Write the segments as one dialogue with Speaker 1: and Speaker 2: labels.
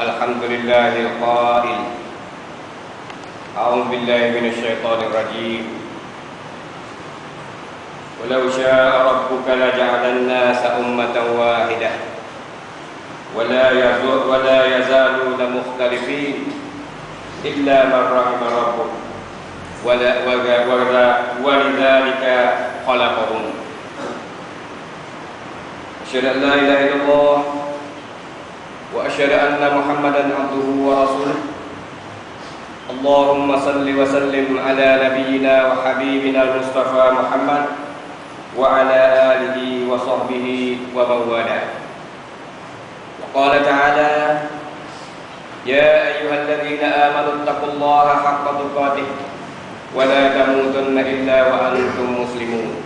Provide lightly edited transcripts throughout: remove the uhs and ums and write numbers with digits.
Speaker 1: Alhamdulillahil qail. A'udzu billahi minasyaitonir rajim. Walau syaa rabbuka laja'alan nasa ummatan wahidah wala yazaluna mukhtalifin illa man rahima rabbuk walidzalika khalaqahum. Asyhadu an la ilaha illallah wa asyhadu anna Muhammadan abduhu wa rasuluh. Allahumma salli wa sallim ala nabiyyina wa habibina al-Mustafa Muhammad wa ala alihi wa sahbihi wa mawala. Wa qala ta'ala ya ayyuhalladzina amanu taqullaha haqqa tuqatih wa la tamutunna illa wa antum muslimun.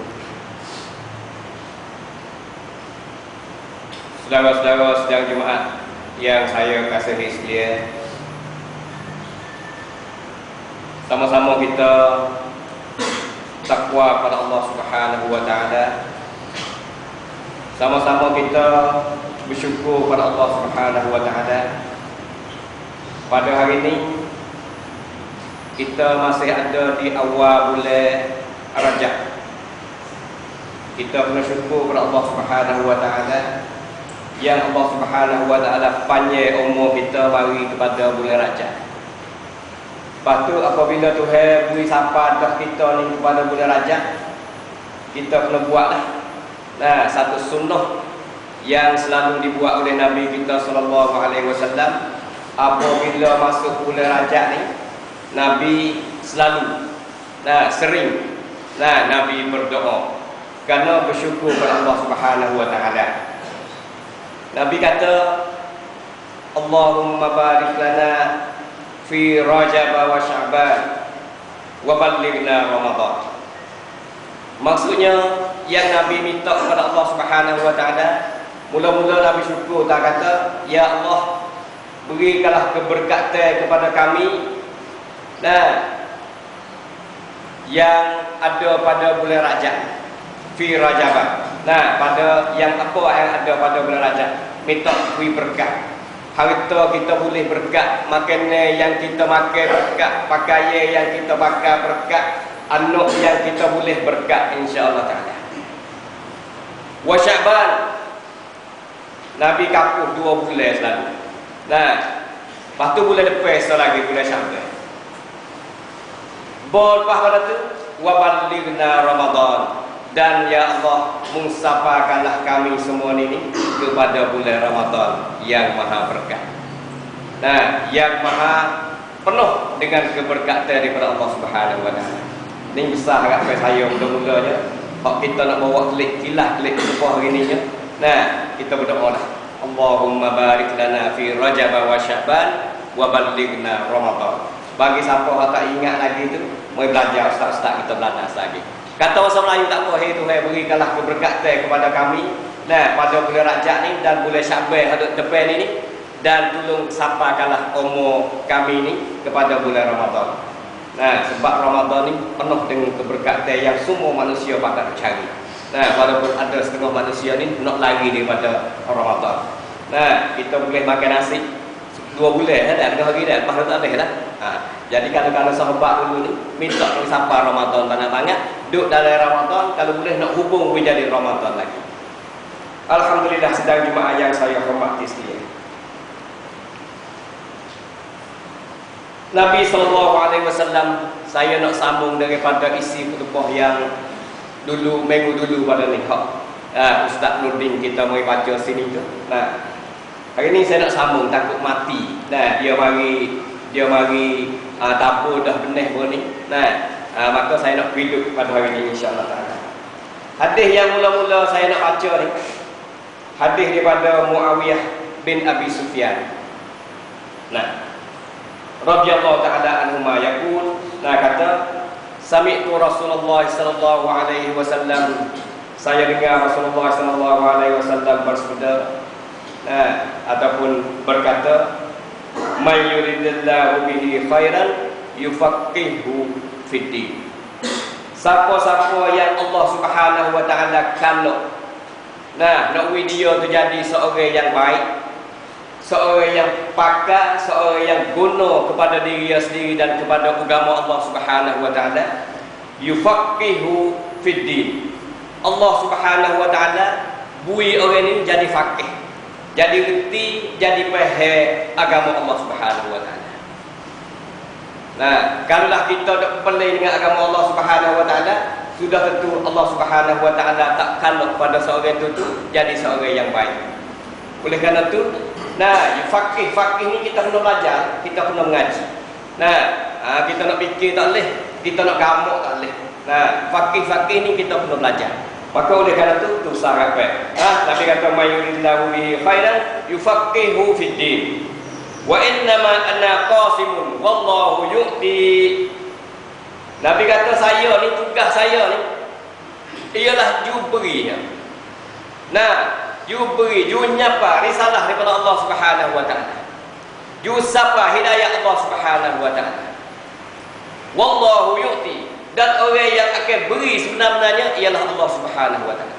Speaker 1: Saudara-saudara sidang Jumaat yang saya kasihi sekalian, sama-sama kita takwa kepada Allah Subhanahu wa taala. Sama-sama kita bersyukur kepada Allah Subhanahu wa taala. Pada hari ini kita masih ada di awal bulan Rajab. Kita bersyukur kepada Allah Subhanahu wa taala yang Allah Subhanahu wa taala panjang umur kita bagi kepada bulan Rajab. Lepas tu apabila Tuhan beri siapa dah kita ni kepada bulan Rajab, kita kena buatlah. Nah, satu sunnah yang selalu dibuat oleh Nabi kita sallallahu alaihi wasallam apabila masuk bulan Rajab ni, Nabi selalu sering Nabi berdoa kerana bersyukur kepada Allah Subhanahu wa taala. Nabi kata, Allahumma barik lana fi Rajab wa Sya'ban wa ballighna Ramadan. Maksudnya yang Nabi minta kepada Allah Subhanahu wa taala, mula-mula Nabi syukur, tak kata, ya Allah, berikanlah keberkatan kepada kami yang ada pada bulan Rajab, fi Rajab. Pada yang apa yang ada pada bulan Rajab, minta beri berkat. Harta kita boleh berkat, makanan yang kita makan berkat, pakaian yang kita pakai berkat, anak yang kita boleh berkat insya-Allah taala. Wa Sya'ban, Nabi kapuh 2 bulan selalu. Lepas tu bulan depan lagi bulan Sya'ban. Lepas pada tu wa ballighna Ramadan. Dan ya Allah, mengsapakanlah kami semua ini kepada bulan Ramadan yang maha berkat. Yang maha penuh dengan keberkatan daripada Allah Subhanahu wa taala. Ini besar agak saya mula-mulanya. Kalau kita nak bawa klik lepas hari ni, kita berdoa lah. Allahumma barik lana fi Rajab wa Sya'ban wa ballighna Ramadan. Bagi siapa yang tak ingat lagi tu, mari belajar ustaz-ustaz kita belajar lagi. Kata orang Melayu tak apa, hey Tuhan berikanlah keberkatan kepada kami pada bulan Rajab ni dan bulan Sya'ban hadut depan ini, dan tolong sampaikanlah umur kami ni kepada bulan Ramadan. Sebab Ramadan ni penuh dengan keberkatan yang semua manusia pada cari. Walaupun ada setengah manusia ni nak lari daripada Ramadan. Kita boleh makan nasi 2 bulan dah, 2 hari dah, lepas tu tak boleh lah. Jadi kalau sahabat dulu ni minta kalau sampai Ramadan banyak-banyak, duduk dalam Ramadan, kalau boleh nak hubung menjadi Ramadan lagi. Alhamdulillah sedang jemaah yang saya hormati sekalian. Nabi SAW, saya nak sambung daripada isi khutbah yang dulu minggu dulu pada ni. Ustaz Nurdin kita mari baca sini tu. Hari ni saya nak sambung, takut mati. Dia mari tapu dah benih pun ni. Maka saya nak hidup pada hari ini insya-Allah taala. Hadis yang mula-mula saya nak baca ni, hadis daripada Muawiyah bin Abi Sufyan. Radhiyallahu taala anhu ma yaqul, kata sami'tu Rasulullah sallallahu alaihi wasallam, saya dengar Rasulullah sallallahu alaihi wasallam bersabda ataupun berkata, may yuridillahu bihi khairan yufaqihu fiddin. Siapa-siapa yang Allah Subhanahu wa taala kalau nak dia tu jadi seorang yang baik, seorang yang pakar, seorang yang guna kepada dirinya sendiri dan kepada agama Allah Subhanahu wa taala, yufaqihu fid din. Allah Subhanahu wa taala bui orang ini jadi faqih, jadi reti, jadi faham agama Allah Subhanahu wa taala. Nah, kalaulah kita tak pelai dengan agama Allah Subhanahu wa taala, sudah tentu Allah Subhanahu wa taala tak kalok pada seorang itu jadi seorang yang baik. Oleh kerana itu, nah, faqih ni kita kena belajar, kita kena mengaji. Nah, kita nak fikir tak boleh, kita nak gamak tak boleh. Nah, faqih ni kita kena belajar. Maka oleh kerana itu syarat baik. Nabi kata mayuridillahu bihi khairan yufaqihu fid din. Wa innama ana qasimun wallahu yu'ti. Nabi kata saya ni, tugas saya ni ialah juberi. Nah, juberi, junyapa risalah daripada Allah Subhanahu wa taala. Jusapa hidayah Allah Subhanahu wa taala. Wallahu yu'ti, dan orang yang akan beri sebenarnya ialah Allah Subhanahu wa taala.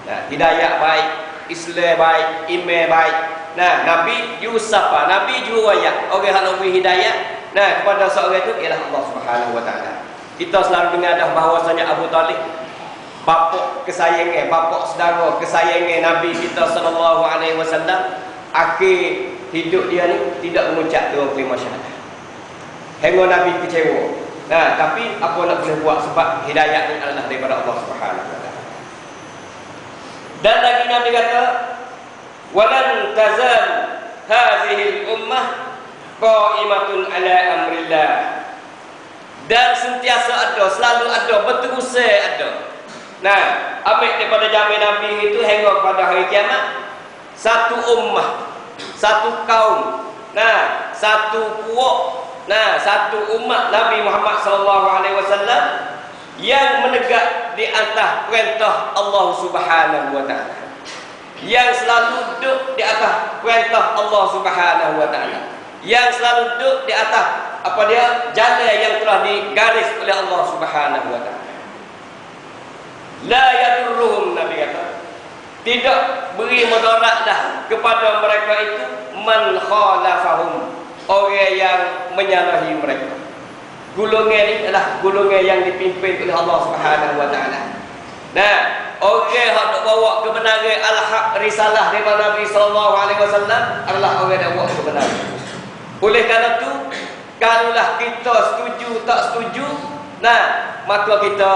Speaker 1: Nah, hidayah baik, Islam baik, iman baik. Nah, Nabi jusapa, Nabi juwaya orang yang beri hidayah. Nah, kepada seorang itu ialah Allah Subhanahu wa taala. Kita selalu dengar dah bahawasanya Abu Talib, bapak kesayangan, bapak saudara kesayangan Nabi kita sallallahu alaihi wasallam, akhir hidup dia ni tidak mengucap dua kalimah syahadah. Hingga Nabi kecewa. Nah, tapi apa nak boleh buat, sebab hidayah ni adalah daripada Allah Subhanahu wa taala. Dan lagi Nabi kata, "Walan tazal hadhihi al-ummah qa'imatun ala amrillah." Dan sentiasa ada, selalu ada, berterusan ada. Nah, ambil daripada zaman Nabi itu hingga pada hari kiamat, satu ummah, satu kaum, nah, satu puak, nah, satu umat Nabi Muhammad sallallahu alaihi wasallam yang menegak di atas perintah Allah Subhanahu wa taala, yang selalu duduk di atas perintah Allah Subhanahu wa taala, yang selalu duduk di atas jalan yang telah digaris oleh Allah Subhanahu wa taala. La yadurruhum, Nabi kata, tidak beri mudarat dah kepada mereka itu man khalafahum, orang yang menyalahi mereka. Golongan ini adalah golongan yang dipimpin oleh Allah Subhanahu wa taala. Nah, orang yang bawa kebenaran al-haq risalah daripada Nabi sallallahu alaihi wasallam adalah orang yang bawa kebenaran. Oleh kerana itu, kalaulah kita setuju tak setuju, nah, maka kita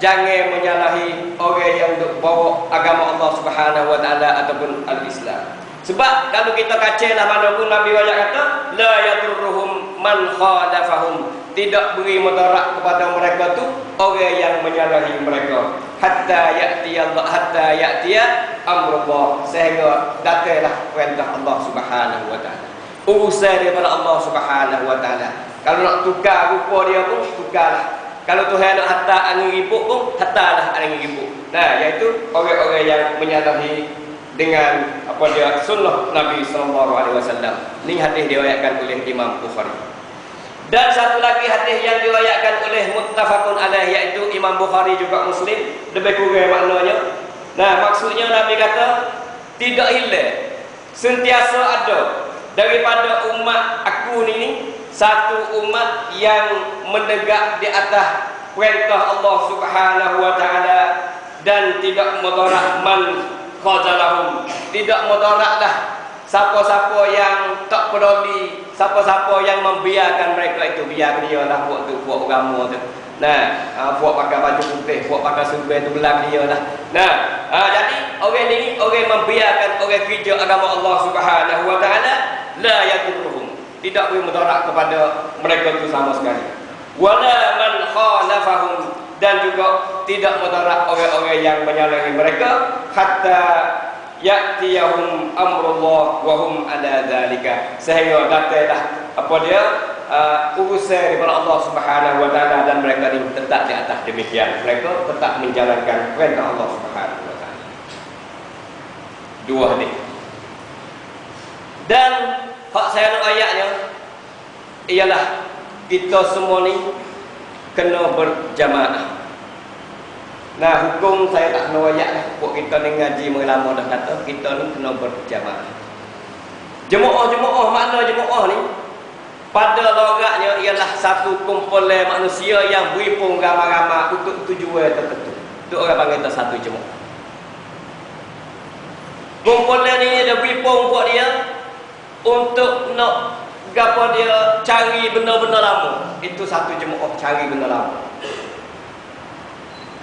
Speaker 1: jangan menyalahi orang yang bawa agama Allah Subhanahu wa taala ataupun al-Islam. Sebab kalau kita kacailah mana pun Nabi wajah kata la yadurruhum man khalafahum, tidak beri mudarat kepada mereka tu orang yang menyalahi mereka, hatta ya'tiya amrullah, sehingga datanglah perintah Allah Subhanahu wa taala, urusan daripada Allah Subhanahu wa taala. Kalau nak tukar rupa dia pun tukarlah. Kalau Tuhan nak hantar angin ribut pun hantarlah angin ribut. Nah, iaitu orang-orang yang menyalahi dengan sunnah Nabi sallallahu alaihi wasallam. Ini hadis diriwayatkan oleh Imam Bukhari. Dan satu lagi hadis yang diriwayatkan oleh muttafaqun alaih, iaitu Imam Bukhari juga Muslim, lebih kurang maknanya. Nah, maksudnya Nabi kata tidak hilang, sentiasa ada daripada umat aku ini satu umat yang menegak di atas perintah Allah Subhanahu wa taala dan tidak mudarat man khazalahum, tidak mudaratlah siapa-siapa yang tak peduli, siapa-siapa yang membiarkan mereka itu, biar dia lah buat tu, buat agama tu. Nah, buat pakai baju putih, buat pakai subai tu, belak dia lah. Nah, jadi orang ini orang membiarkan orang kerja agama Allah Subhanahu wa taala, la yadurruhum, tidak beri mudarat kepada mereka itu sama sekali. Wala man khalafahum, dan juga tidak mudarat orang-orang yang menyalahi mereka, hatta ya'tiyahum amrullah wa hum ala dzalika, sehingga datanglah urusan daripada Allah Subhanahu wa taala dan mereka ini tetap di atas demikian, mereka tetap menjalankan perintah Allah Subhanahu wa taala. Dua hadis. Dan hak saya nak ayatnya ialah kita semua ni kena berjamaah. Nah, hukum saya tak kena ayat lah. Buat kita ni ngaji mengelama dah kata kita ni kena berjamaah. Jemaah makna jemaah ni pada logatnya ialah satu kumpulan manusia yang berhimpun ramai-ramai untuk tujuan tertentu. Itu orang panggil itu satu jemaah. Kumpulan ini dia berhimpun buat dia untuk nak gapo dia cari benda-benda lama. Itu satu jemaah cari benda lama.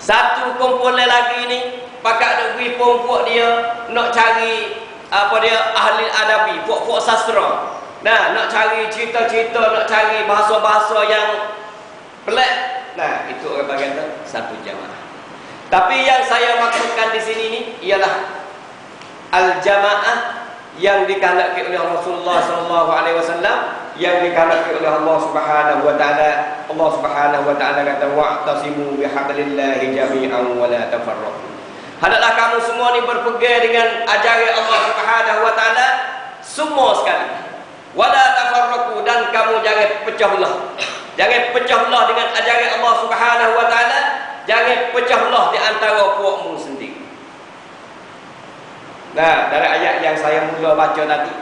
Speaker 1: Satu kumpulan lagi ni pakat duk berhimpun buat dia nak cari apa dia ahli adabi, puak-puak sastra. Nah, nak cari cerita-cerita, nak cari bahasa-bahasa yang pelik. Nah, itu orang bagian tu satu jamaah. Tapi yang saya maksudkan di sini ni ialah al-jamaah yang dikehendaki oleh Rasulullah SAW, yang dikehendaki oleh Allah Subhanahu wa taala. Allah Subhanahu wa taala kata wa'tasimu bihablillahi jami'an wa la tafarraqu. Hendaklah kamu semua ni berpegang dengan ajaran Allah Subhanahu wa taala semua sekali. Wala tafarraqu, dan kamu jangan pecah belah. Jangan pecah belah dengan ajaran Allah Subhanahu wa taala, jangan pecah belah di antara puakmu sendiri. Nah, dari ayat yang saya mula baca tadi,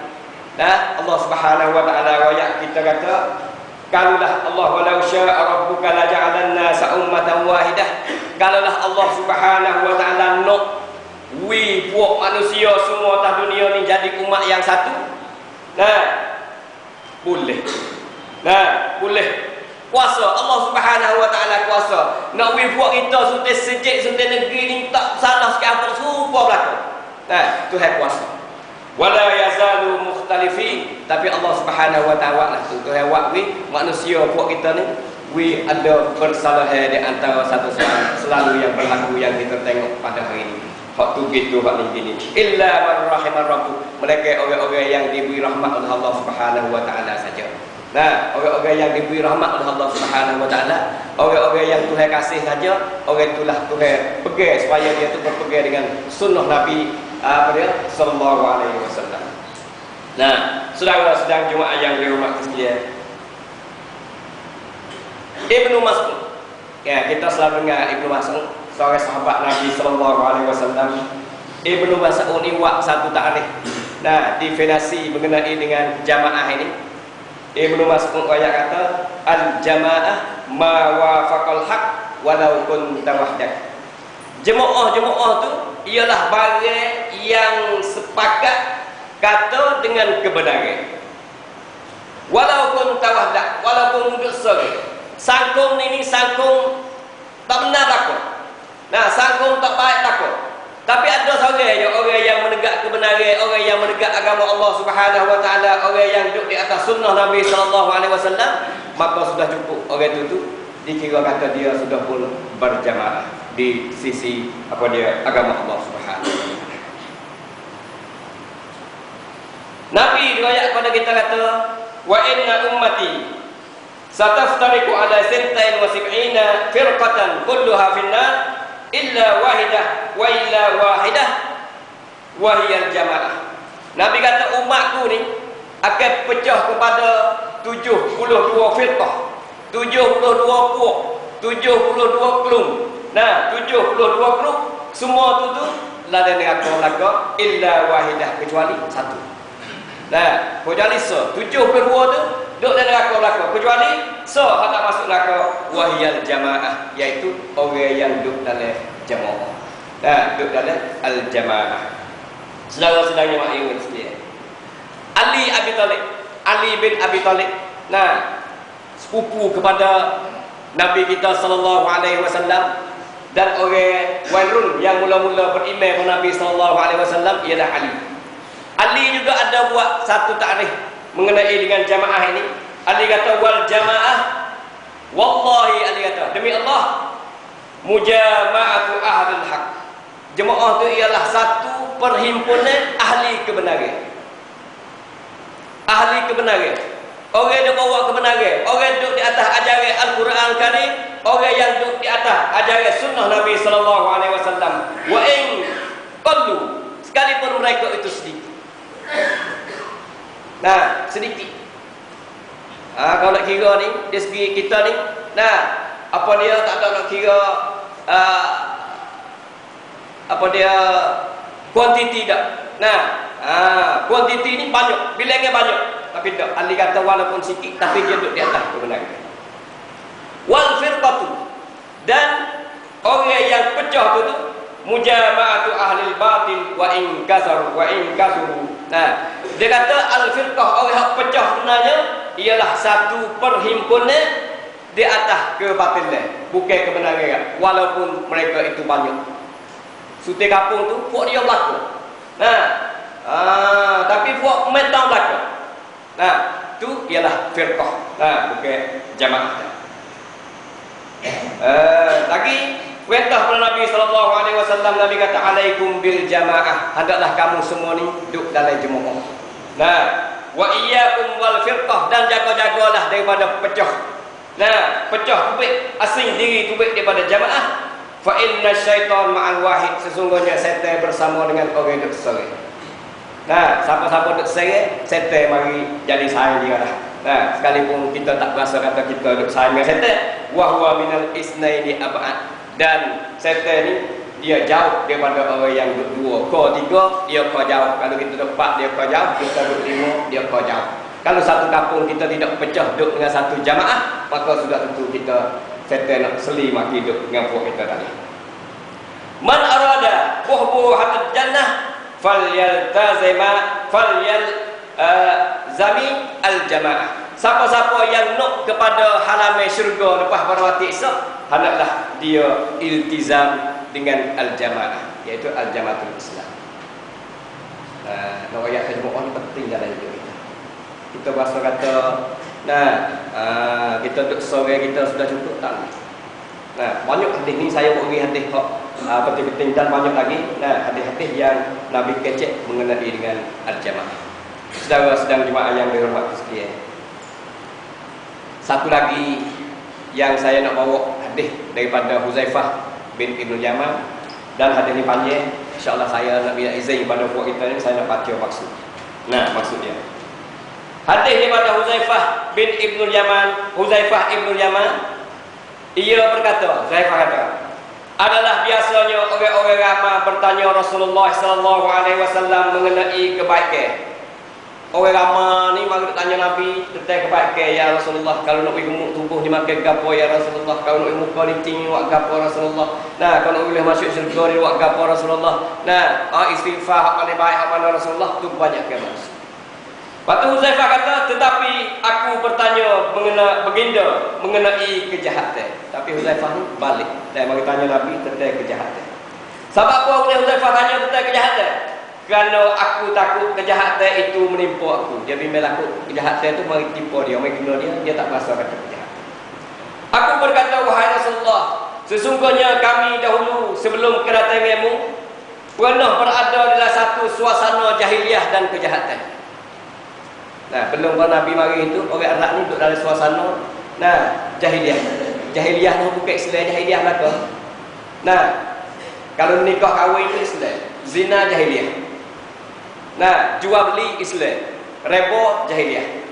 Speaker 1: nah, Allah Subhanahu wa taala ayat kita kata, kalaulah Allah walau syaa rabbuka la ja'alan nasa ummatan wahidah. Kalaulah Allah Subhanahu wa taala nak puak manusia semua atas dunia ni jadi umat yang satu. Nah, boleh. Nah, boleh. Kuasa Allah Subhanahu wa taala kuasa. Nak puak kita suntai sejik suntai negeri ni tak salah sikit apa serupa berlaku. Nah, Tuhan kuasa. Wala yazalu mukhtalifin, tapi Allah Subhanahu wa taala lah Tuhan buat manusia puak kita ni ada persalahan di antara satu sama selalu yang berlaku yang kita tengok pada hari ini. Hak tu gitu hak ni gini. Illa man rahimar rabbuk, mereka orang-orang yang diberi rahmat oleh Allah Subhanahu wa taala saja. Nah, orang-orang yang diberi rahmat oleh Allah Subhanahu wa taala, orang-orang yang Tuhan kasih saja, orang itulah Tuhan pegang supaya dia tu berpegang dengan sunnah Nabi sallallahu alaihi wasallam. Nah, saudara-saudara Jumaat yang dirahmati sekalian, Ibnu Mas'ud, ya, kita selalu dengar Ibnu Mas'ud, seorang sahabat Nabi sallallahu alaihi wasallam. Ibnu Mas'ud ni buat satu takrif, nah, definisi mengenai dengan jamaah ini. Ibnu Mas'ud ayat kata, al-jamaah ma wafaqal haq walau kunta wahdak. Jemaah tu ialah barang yang sepakat kata dengan kebenaran. Walaupun tawahdak, walaupun duduk sore. Sangkung ni sangkung tak benar takut. Nah, sangkung tak baik takut. Tapi ada seorang je orang yang menegak kebenaran, orang yang menegak agama Allah Subhanahu wa taala, orang yang duduk di atas sunnah Nabi sallallahu alaihi wasallam, maka sudah cukup orang itu dikira kata dia sudah pun berjamaah di sisi apa dia agama Allah Subhanahu wa taala. Nabi riwayat kepada kita kata, wa inna ummati sataftariqu ala 72 firqatan kulluha finnar illa wahidah wa illa wahidah wa hiya al-jamaah. Nabi kata umatku ni akan pecah kepada 72 firqah, 72 puak, 72 kelum. Nah, 72 grup semua tu lada neraka illa wahidah, kecuali satu. Nah, kecuali 72 tu duduk dalam neraka kecuali hak tak masuk neraka, wahiyal jamaah, iaitu orang yang duduk dalam jamaah. Nah, duduk dalam al-jamaah. Saudara-saudara yang mahu sekalian, Ali bin Abi Thalib, nah, sepupu kepada Nabi kita sallallahu alaihi wasallam, dan orang walrun yang mula-mula beriman kepada Nabi sallallahu alaihi wasallam ialah Ali. Ali juga ada buat satu takrif mengenai dengan jamaah ini. Ali kata wal jamaah, wallahi, Ali kata demi Allah, mujama'atu ahlul haq. Jemaah itu ialah satu perhimpunan ahli kebenaran. Ahli kebenaran, orang yang bawa kebenaran, orang duduk di atas ajaran Al-Quran Karim, orang yang duduk di atas ajaran sunnah Nabi sallallahu alaihi wasallam. Wa in qallu, sekalipun mereka itu sedikit. Nah, sedikit. Kalau nak kira ni dari segi kita ni, nah, apa dia tak ada nak kira apa dia kuantiti tak. Nah, kuantiti ni banyak, bilangnya banyak. Tapi tak, ahli kata walaupun sikit tapi dia duduk di atas kebenaran. Wal firqatu, dan orang yang pecah tu mujama'atu ahli batil wa in kasaru wa in kasuru. Nah, dia kata al firqah, orang yang pecah sebenarnya ialah satu perhimpunan di atas kebatilan, bukan kebenaran, walaupun mereka itu banyak. Sute kampung tu puak dia belaka. Nah, tapi puak metang belaka. Nah, tu ialah firqah. Nah, bukan jamaah. Lagi perintah pada Nabi sallallahu alaihi wasallam, Nabi kata alaikum bil jamaah, hendaklah kamu semua ni duduk dalam jemaah. Nah, wa iyyakum wal firqah, dan jaga-jagalah daripada pecah. Nah, pecah tubik, asing diri tubik daripada jamaah. Fa inna syaitan ma'al wahid, sesungguhnya setan bersama dengan orang yang serai. Nah, siapa-siapa duk serai, setan mari jadi sayang dia dah. Nah, sekalipun kita tak berasa kata kita duk sayang dengan setan, wa huwa minal isnaini ab'ad, dan setan ni dia jauh daripada orang yang berdua. Kau tiga, dia kau jauh. Kalau kita duk empat, dia kau jauh. Kita duk lima, dia kau jauh. Kalau satu kampung kita tidak pecah duduk dengan satu jamaah, maka sudah tentu kita setan nak seli maki duduk dengan puak kita tadi. Man arada buhbuhatul jannah falyalzami al-jamaah. Siapa-siapa yang nak kepada halaman syurga lepas pada waktu esok, hendaklah dia iltizam dengan al-jamaah, iaitu al-jamaatul Islam. Nak ayat jemaah ni penting dalam hidup kita. Kita bahasa kata, kita duduk sore kita sudah cukup tak? Nah, banyak hadis ni saya bagi hadis penting-penting dan banyak lagi. Nah, hadis-hadis yang Nabi kecek mengenai dengan al-jamaah. Sedang jemaah yang dihormati sekalian. Satu lagi yang saya nak bawa hadis daripada Huzaifah bin Ibnu Yaman, dan hadis ni panjang. InsyaAllah saya nak minta izin pada puak kita ni, saya nak baca maksud. Nah, maksudnya hadis daripada Huzaifah bin Ibnu Yaman. Huzaifah Ibnu Yaman, ia berkata, Huzaifah kata, adalah biasanya orang-orang ramai bertanya Rasulullah sallallahu alaihi wasallam mengenai kebaikan. Orang ramai ni mari tanya Nabi tentang kebaikan, ya Rasulullah, kalau nak pergi gemuk tubuh ni makan gapo ya Rasulullah, kalau nak muka ni tinggi buat gapo Rasulullah. Nah, kalau nak boleh masuk syurga ni buat gapo Rasulullah. Nah, istighfar hak paling baik hak mana Rasulullah, tu banyak ke mas. Waktu Huzaifah kata, tetapi aku bertanya mengenai kejahatan. Tapi Huzaifah ni balik dan mari tanya Nabi tentang kejahatan. Sebab apa boleh Huzaifah tanya tentang kejahatan? Kerana aku takut kejahatan itu menimpa aku. Dia bimbang aku kejahatan itu mari timpa dia, mari kena dia tak berasa kata kejahatan. Aku berkata, wahai Rasulullah, sesungguhnya kami dahulu sebelum kedatanganmu pernah berada dalam satu suasana jahiliah dan kejahatan. Nah, belum Nabi mari itu orang Arab ni duduk dalam suasana jahiliah. Jahiliah ni bukan Islam, jahiliah belaka. Nah, kalau nikah kahwin itu Islam, zina jahiliah. Nah, jual beli Islam, reba jahiliah.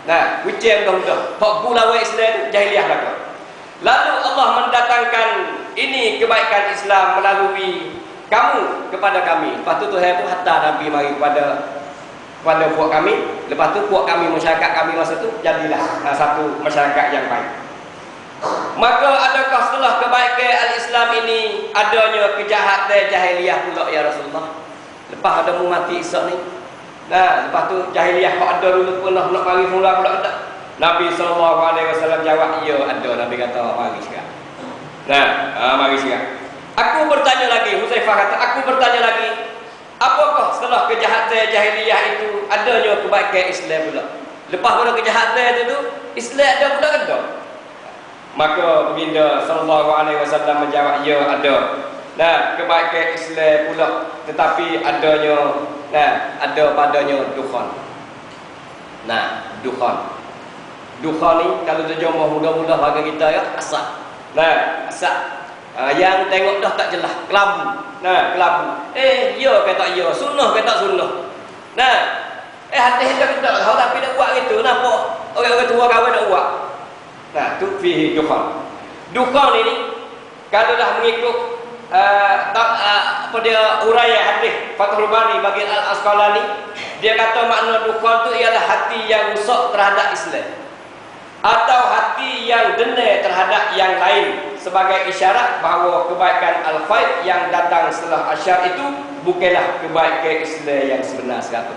Speaker 1: Nah, kucing dah hak pula Islam jahiliah belaka. Lalu Allah mendatangkan ini kebaikan Islam melalui kamu kepada kami. Lepas tu Tuhan pun hantar Nabi mari kepada puak kami. Lepas tu puak kami, masyarakat kami masa tu jadilah satu masyarakat yang baik. Maka adakah setelah kebaikan al-Islam ini adanya kejahatan jahiliyah pula ya Rasulullah? Lepas ada mu mati esok ni. Nah, lepas tu jahiliyah kau ada dulu pernah nak mari mula pula tak? Nabi sallallahu alaihi wasallam jawab, ya ada. Nabi kata mari sekarang. Mari sekarang. Aku bertanya lagi, Huzaifah kata, aku bertanya lagi, apakah setelah kejahatan jahiliyah itu adanya kebaikan Islam pula? Lepas pada kejahatan itu Islam ada pula kan tak? Maka baginda sallallahu alaihi wasallam menjawab, ya ada. Nah, kebaikan Islam pula, tetapi adanya ada padanya dukhan. Nah, dukhan. Dukhan ni kalau terjemah mudah-mudah bagi kita ya, asap. Nah, asap. Yang tengok dah tak jelas, kelabu. Nah, kelabu. Ya ke tak ya, sunnah ke tak sunnah. Nah, hadis dah kita tahu tapi dak buat gitu. Nampak orang-orang tua kawan dak buat. Nah, tu fihi dukhan. Dukhan ini kalau dah mengikut apa dia uraian hadis Fathul Bari bagi Al-Asqalani, dia kata makna dukhan itu ialah hati yang rusak terhadap Islam atau hati yang dendam terhadap yang lain, sebagai isyarat bahawa kebaikan al-khair yang datang setelah asyar itu bukanlah kebaikan Islam yang sebenar 100%.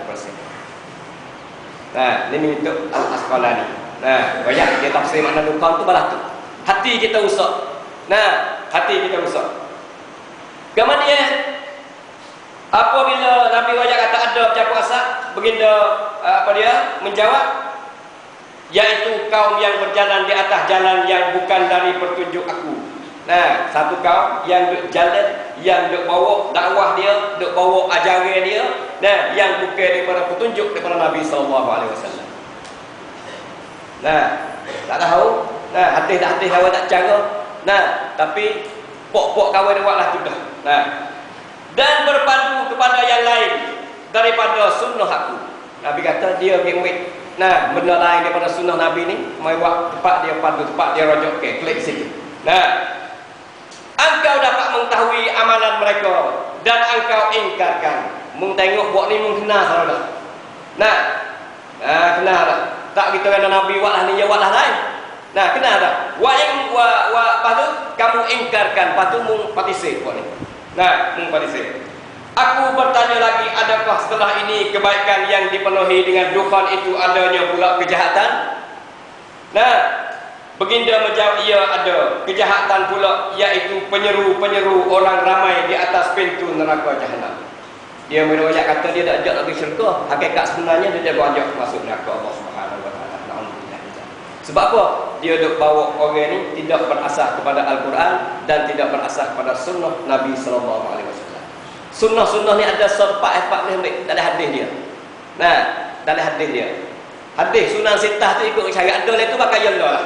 Speaker 1: Nah, ini untuk Al-Asqalani. Nah, banyak dia tafsir makna dukhan itu balas tu. Hati kita rusak. Nah, hati kita rusak. Kemudian apabila Nabi wajah kata ada macam puasa, baginda menjawab, yaitu kaum yang berjalan di atas jalan yang bukan dari petunjuk aku. Nah, satu kaum yang duk jalan, yang duk bawa dakwah dia, duk bawa ajaran dia, nah, yang bukan daripada petunjuk daripada Nabi SAW. Nah, tak tahu. Nah, hadis awak tak cara. Nah, tapi pok-pok kawan dia buatlah sudah. Nah, dan berpadu kepada yang lain daripada sunnah aku. Nabi kata dia pergi. Nah, benda lain daripada sunnah Nabi ni, mai buat tempat dia padu, tempat dia rojok ke, klik situ. Nah, engkau dapat mengetahui amalan mereka dan engkau ingkarkan. Mung tengok buat ni mung kenal saudara. Nah, kenal dah. Tak kita kena Nabi buatlah ni, ya buatlah lain. Nah, kenal dah. Patu kamu ingkarkan, patu mung patisir buat ni. Nah, mung patisir. Aku bertanya lagi, adakah setelah ini kebaikan yang dipenuhi dengan dukhan itu adanya pula kejahatan? Nah, baginda menjawab, iya ada kejahatan pula, iaitu penyeru-penyeru orang ramai di atas pintu neraka jahanam. Dia meriwayat kata dia tak ajak nak pergi syurga, hakikat sebenarnya dia ajak masuk neraka Allah Subhanahu wa taala. Sebab apa? Dia duk bawa orang ni tidak berasas kepada Al-Quran dan tidak berasas kepada sunnah Nabi sallallahu alaihi wasallam. Sunnah-sunnah ni ada 4-40 tak ada hadis dia. Nah, tak ada hadis dia. Hadis Sunan Sittah tu ikut syariat dol itu pakai yalla lah.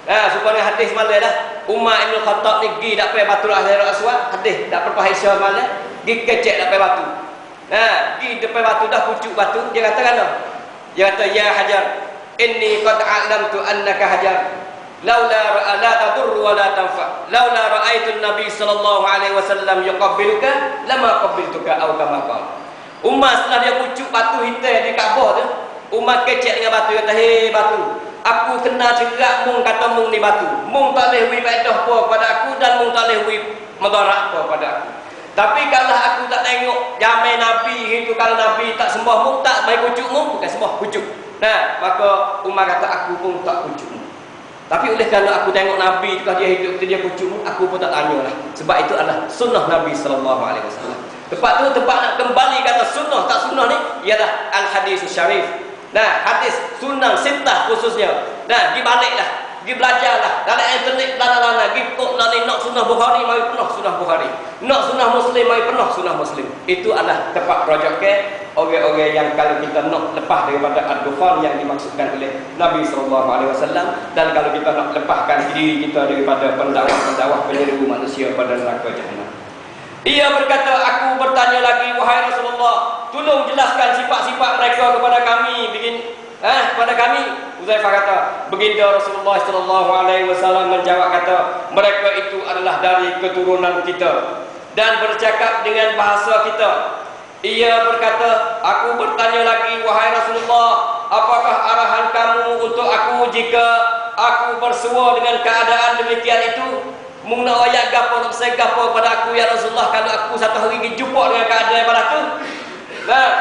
Speaker 1: Nah, supaya hadis malah lah. Umar Ibn Khattab ni pergi tak payah batu Hajar Aswad, hadis tak perlu Aisyah malah, pergi kecek tak payah batu. Nah, pergi depan batu dah pucuk batu, dia kata kan? Dia kata, ya Hajar, inni qad a'lamtu annaka Hajar. Laula la tadur wa la tanfa. Laula ra'aitu Nabi sallallahu alaihi wasallam yuqabbiluka lama qabbiltuka aw kama qala. Umar setelah dia pucuk batu hitam di Kaabah tu, Umar kecek dengan batu, kata, "Hei batu, aku kena cerak mung kata mung ni batu. Mung tak boleh wi faedah apa pada aku dan mung tak boleh wi mudarat apa pada aku. Tapi kalau aku tak tengok jamai Nabi itu, kalau Nabi tak sembah mung, tak mai pucuk mung, bukan sembah pucuk." Nah, maka Umar kata, aku pun tak pucuk mung. Tapi oleh kerana aku tengok Nabi itu, dia hidup itu dia pucuk, aku pun tak tanya lah. Sebab itu adalah sunnah Nabi sallallahu alaihi wasallam. Tempat tu tempat nak kembali kata sunnah tak sunnah ni ialah al-hadis syarif. Nah, hadis sunnah sittah khususnya. Nah, dibaliklah, pergi belajarlah dalam internet lana-lana, pergi tok lani nak sunnah Bukhari mari penuh sunnah Bukhari. Nak sunnah Muslim mari penuh sunnah Muslim. Itu adalah tempat rojak ke orang-orang yang kalau kita nak lepas daripada ad-dukhan yang dimaksudkan oleh Nabi sallallahu alaihi wasallam, dan kalau kita nak lepaskan diri kita daripada pendakwah penyeru manusia pada neraka jahanam. Dia berkata, aku bertanya lagi, wahai Rasulullah, tolong jelaskan sifat-sifat mereka kepada kami. Kepada kami. Uzaifah kata, baginda Rasulullah sallallahu alaihi wasallam menjawab kata, mereka itu adalah dari keturunan kita dan bercakap dengan bahasa kita. Ia berkata, aku bertanya lagi, wahai Rasulullah, apakah arahan kamu untuk aku jika aku bersua dengan keadaan demikian itu? Mung nak ayat gapo nak saya gapo pada aku ya Rasulullah kalau aku satu hari pergi jumpa dengan keadaan pada tu. Nah,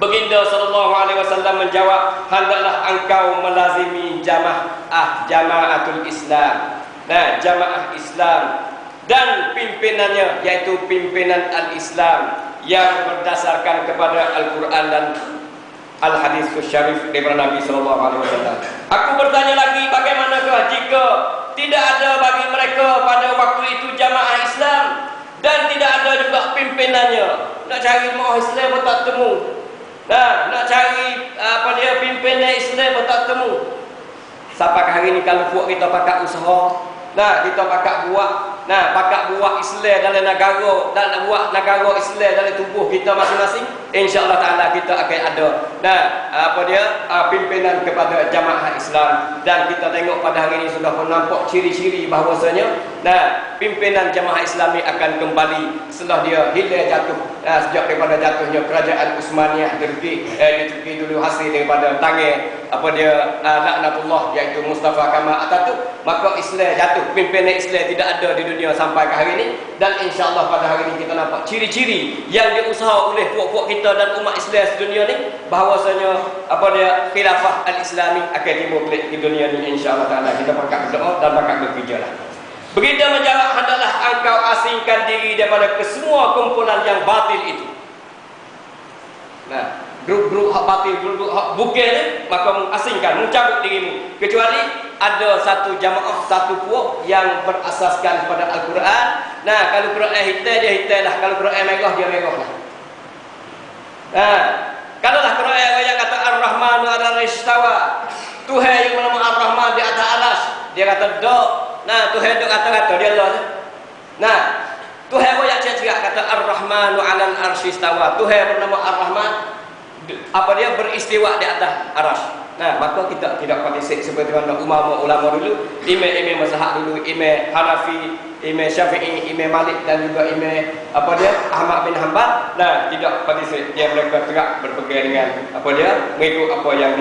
Speaker 1: baginda sallallahu alaihi wasallam menjawab, hendaklah engkau melazimi jamaatul Islam. Nah, jamaah Islam dan pimpinannya, yaitu pimpinan al-Islam yang berdasarkan kepada Al-Quran dan Al-Hadis Syarif daripada Nabi sallallahu alaihi wasallam. Aku bertanya lagi, bagaimanakah jika tidak ada bagi mereka pada waktu itu jamaah Islam dan tidak ada juga pimpinannya? Nak cari jamaah Islam pun tak temu. Nah, nak cari pimpinan Islam pun tak temu. Sampai hari ni kalau buat kita pakai usaha, nah kita pakai buat Islam dalam negara, dan buat negara Islam dalam tubuh kita masing-masing. insya-Allah taala kita akan ada pimpinan kepada jamaah Islam, dan kita tengok pada hari ini sudah pun nampak ciri-ciri bahawasanya pimpinan jamaah Islam ini akan kembali setelah dia hilang jatuh sejak daripada jatuhnya kerajaan Utsmaniyah di Turki dulu, hasil daripada tangan laknatullah iaitu Mustafa Kamal Atatürk. Maka Islam jatuh, pimpinan Islam tidak ada di dunia sampai ke hari ini, dan insya-Allah pada hari ini kita nampak ciri-ciri yang diusaha oleh puak-puak kita dan umat Islam sedunia ni, bahawasanya khilafah al-Islami akan timbul di dunia ni insya-Allah taala. Kita pakat berdoa dan pakat bekerjalah. Begitu menjawab, hendaklah engkau asingkan diri daripada kesemua kumpulan yang batil itu. Grup-grup hak batil, grup-grup hak bukan, maka asingkan, mencabut dirimu, kecuali ada satu jamaah, satu puak yang berasaskan pada Al-Quran. Kalau Quran hitam, dia hitam lah. Kalau Quran merah, dia merah lah. Kalau lah Quran yang kata Ar-Rahmanu 'alal istawa, Tuhan yang bernama Ar-Rahman di atas alas, dia kata dok. Tuhan dok kata dia Allah. Tuhan yang cakap kata Ar-Rahmanu 'alal istawa, Tuhan bernama Ar-Rahman beristiwa di atas aras. Maka kita tidak partisip seperti mana ulama dulu, imam mazhab dulu, imam Hanafi, imam Syafi'i, imam Malik dan juga imam Ahmad bin Hanbal. Tidak partisip, dia mereka tegak berpegang dengan mengikut apa yang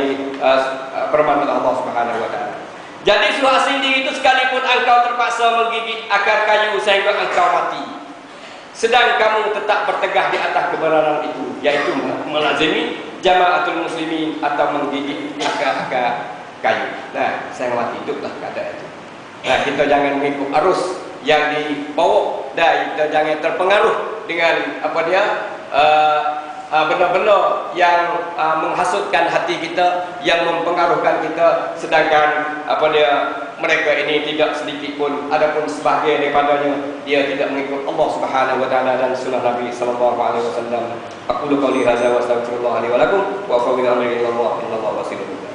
Speaker 1: permanat Allah Subhanahu wa taala. Jadi suruh asing diri itu, sekalipun engkau terpaksa menggigit akar kayu sehingga engkau mati, sedang kamu tetap bertegah di atas kebenaran itu, yaitu melazimi jamaatul muslimin atau menggigit akar-akar kayu. Saya mati, hiduplah keadaan itu. Kita jangan mengikut arus yang dibawa, dan kita jangan terpengaruh dengan benda-benda yang menghasutkan hati kita, yang mempengaruhkan kita, sedangkan mereka ini tidak sedikit pun, adapun sebahagian daripadanya dia tidak mengikut Allah Subhanahu wa taala dan sunnah Nabi sallallahu alaihi wasallam. Aqulu qouli hadza wa astaghfirullah li wa lakum wa aqbilu amri ila Allah innallaha basirun.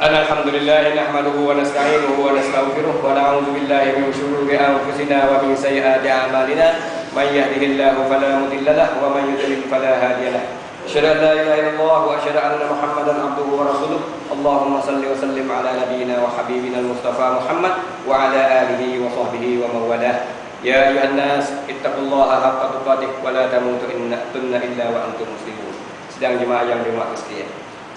Speaker 1: Alhamdulillah nahmaduhu wa nasta'inuhu wa nastaghfiruh wa na'udzu billahi min shururi anfusina wa min sayyiati a'malina. Man yahdihillahu fala mudilla lahu wa man yudlil fala hadiya lahu. Asyhadu an la ilaha illallah wa asyhadu anna Muhammadan abduhu wa rasuluh. Allahumma salli wa sallim ala nabiyyina wa habibina al-Mustafa Muhammad wa ala alihi wa sahbihi wa man walah. Ya ayuhan nas ittaqullaha haqqa tuqatih wa la tamutunna illa wa antum muslimun. Sedang jemaah yang dimaksud sekalian,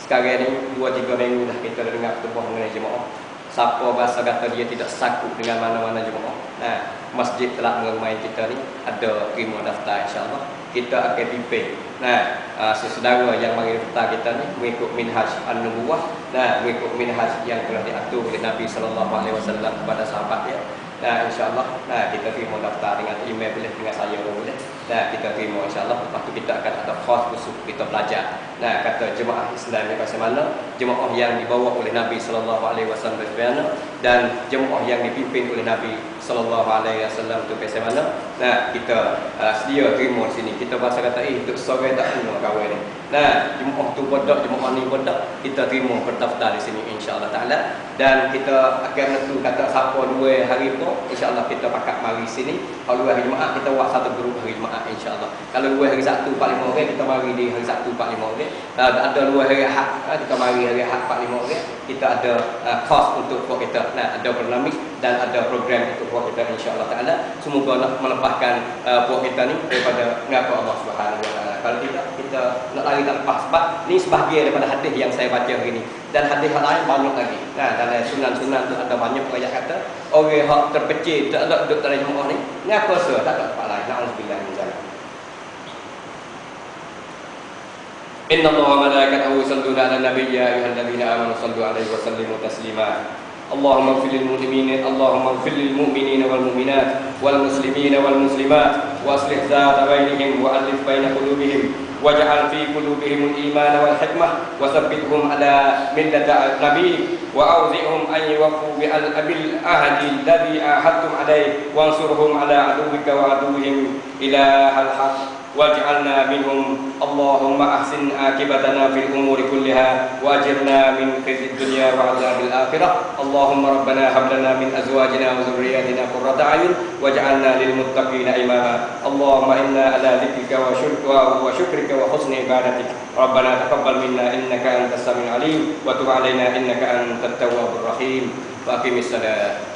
Speaker 1: sekarang ini 2-3 minggu dah kita dengar khutbah mengenai jemaah. Siapa bahasa kata dia tidak sakut dengan mana-mana jemaah. Masjid telah mengemai kita ni ada terima daftar, insya-Allah kita akan pimpin. Saudara yang mari daftar kita ni mengikut minhaj an-nubuwah, mengikut minhaj yang telah diatur oleh Nabi sallallahu alaihi wasallam kepada sahabat dia. InsyaAllah kita terima daftar dengan email boleh, dengan saya boleh. Kita terima insyaAllah. Lepas tu kita akan ada khas khusus kita belajar. Kata jemaah Islam ni macam mana, jemaah yang dibawa oleh Nabi sallallahu alaihi wasallam bagaimana, dan jemaah yang dipimpin oleh Nabi sallallahu alaihi wasallam tu macam mana. Kita sedia terima di sini. Kita bahasa kata duk sore tak kena kawan ni. Jemaah tu bodak, jemaah ni bodak, kita terima berdaftar di sini insya-Allah taala. Dan kita akan menentu kata siapa 2 hari tu, insya-Allah kita pakat mari sini. Kalau 2 hari Jumaat kita buat satu grup hari Jumaat insya-Allah. Kalau 2 hari Sabtu 4-5 orang kita mari di hari Sabtu 4-5 orang. Ada 2 hari Ahad kita mari hari Ahad 4-5 orang. Kita ada kos untuk buat kita. Ada barnamij dan ada program untuk buat kita insya-Allah taala. Semoga nak melepaskan buat kita ni daripada ngaku Allah Subhanahu wa taala. Kalau tidak, kita nak lari tak lepas. Sebab ni sebahagian daripada hadis yang saya baca hari ni, dan hadis lain banyak lagi. Dalam sunan-sunan tu ada banyak ayat kata orang hak terpecih tak ada duduk dalam jemaah ni ngaku tak ada tempat lain. Na'udzubillah min zalik. Inna Allah wa malaikatahu yusalluna 'alan nabiy ya ayyuhalladzina amanu sallu 'alaihi wa sallimu taslima. Allahumma ighfir lil mu'minina wal mu'minat wal muslimina wal muslimat wa aslih dhata bainihim wa alif baina qulubihim waj'al fi qulubihim al-iman wal hikmah wa tsabbithhum ala millati nabiy wa awzi'hum an yuwaffu bil ahdi alladhi ahadtum alayhi wa ansurhum ala aduwwika wa aduwwihim ila al-haq واجعلنا منهم اللهم أحسن عاقبتنا في الأمور كلها وأجرنا من خزي الدنيا وعذاب الآخرة اللهم ربنا هب لنا من أزواجنا وذرياتنا قرة أعين واجعلنا للمتقين إماما اللهم إنا على ذكرك وشكرك وحسن عبادتك ربنا تقبل منا إنك أنت السميع العليم وتب علينا إنك أنت التواب الرحيم وأقم الصلاة